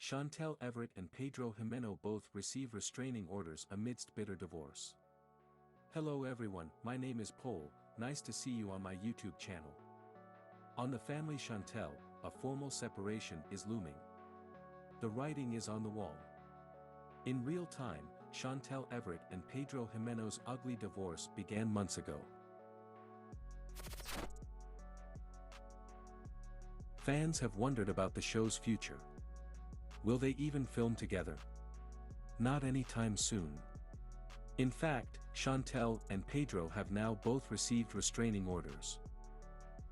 Chantel Everett and Pedro Jimeno both receive restraining orders amidst bitter divorce. Hello everyone, my name is Paul, nice to see you on my YouTube channel. On the family Chantel, a formal separation is looming. The writing is on the wall. In real time, Chantel Everett and Pedro Jimeno's ugly divorce began months ago. Fans have wondered about the show's future. Will they even film together? Not anytime soon. In fact, Chantel and Pedro have now both received restraining orders.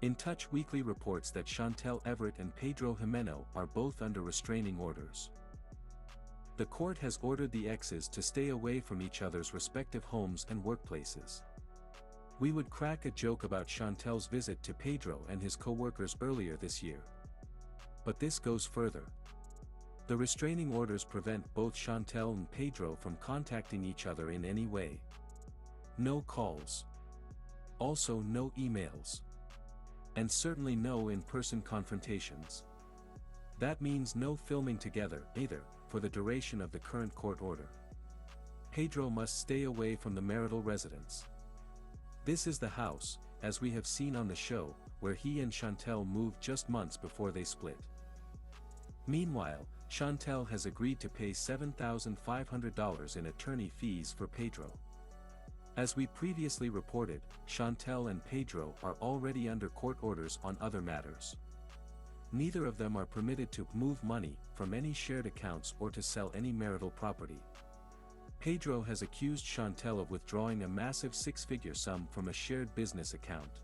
In Touch Weekly reports that Chantel Everett and Pedro Jimeno are both under restraining orders. The court has ordered the exes to stay away from each other's respective homes and workplaces. We would crack a joke about Chantel's visit to Pedro and his co-workers earlier this year. But this goes further. The restraining orders prevent both Chantel and Pedro from contacting each other in any way. No calls. Also no emails. And certainly no in-person confrontations. That means no filming together either, for the duration of the current court order. Pedro must stay away from the marital residence. This is the house, as we have seen on the show, where he and Chantel moved just months before they split. Meanwhile, Chantel has agreed to pay $7,500 in attorney fees for Pedro. As we previously reported, Chantel and Pedro are already under court orders on other matters. Neither of them are permitted to move money from any shared accounts or to sell any marital property. Pedro has accused Chantel of withdrawing a massive six-figure sum from a shared business account.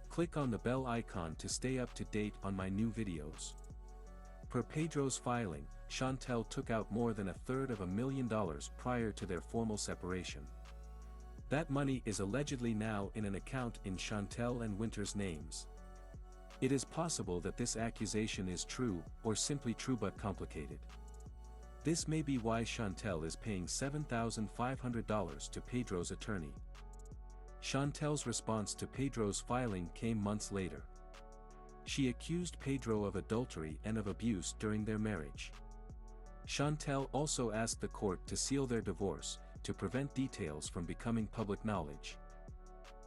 Click on the bell icon to stay up to date on my new videos. Per Pedro's filing, Chantel took out more than $250,000 prior to their formal separation. That money is allegedly now in an account in Chantel and Winter's names. It is possible that this accusation is true, or simply true but complicated. This may be why Chantel is paying $7,500 to Pedro's attorney. Chantel's response to Pedro's filing came months later. She accused Pedro of adultery and of abuse during their marriage. Chantel also asked the court to seal their divorce, to prevent details from becoming public knowledge.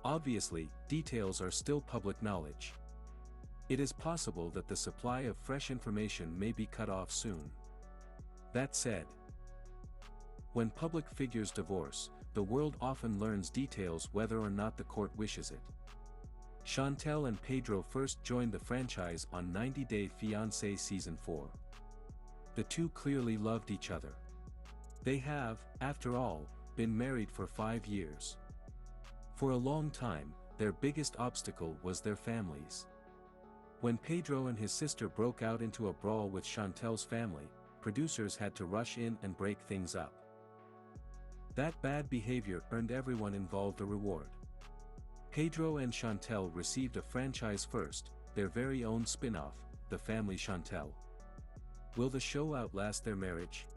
Obviously, details are still public knowledge. It is possible that the supply of fresh information may be cut off soon. That said, when public figures divorce, the world often learns details whether or not the court wishes it. Chantel and Pedro first joined the franchise on 90 Day Fiancé Season 4. The two clearly loved each other. They have, after all, been married for 5 years. For a long time, their biggest obstacle was their families. When Pedro and his sister broke out into a brawl with Chantel's family, producers had to rush in and break things up. That bad behavior earned everyone involved a reward. Pedro and Chantel received a franchise first, their very own spin-off, The Family Chantel. Will the show outlast their marriage?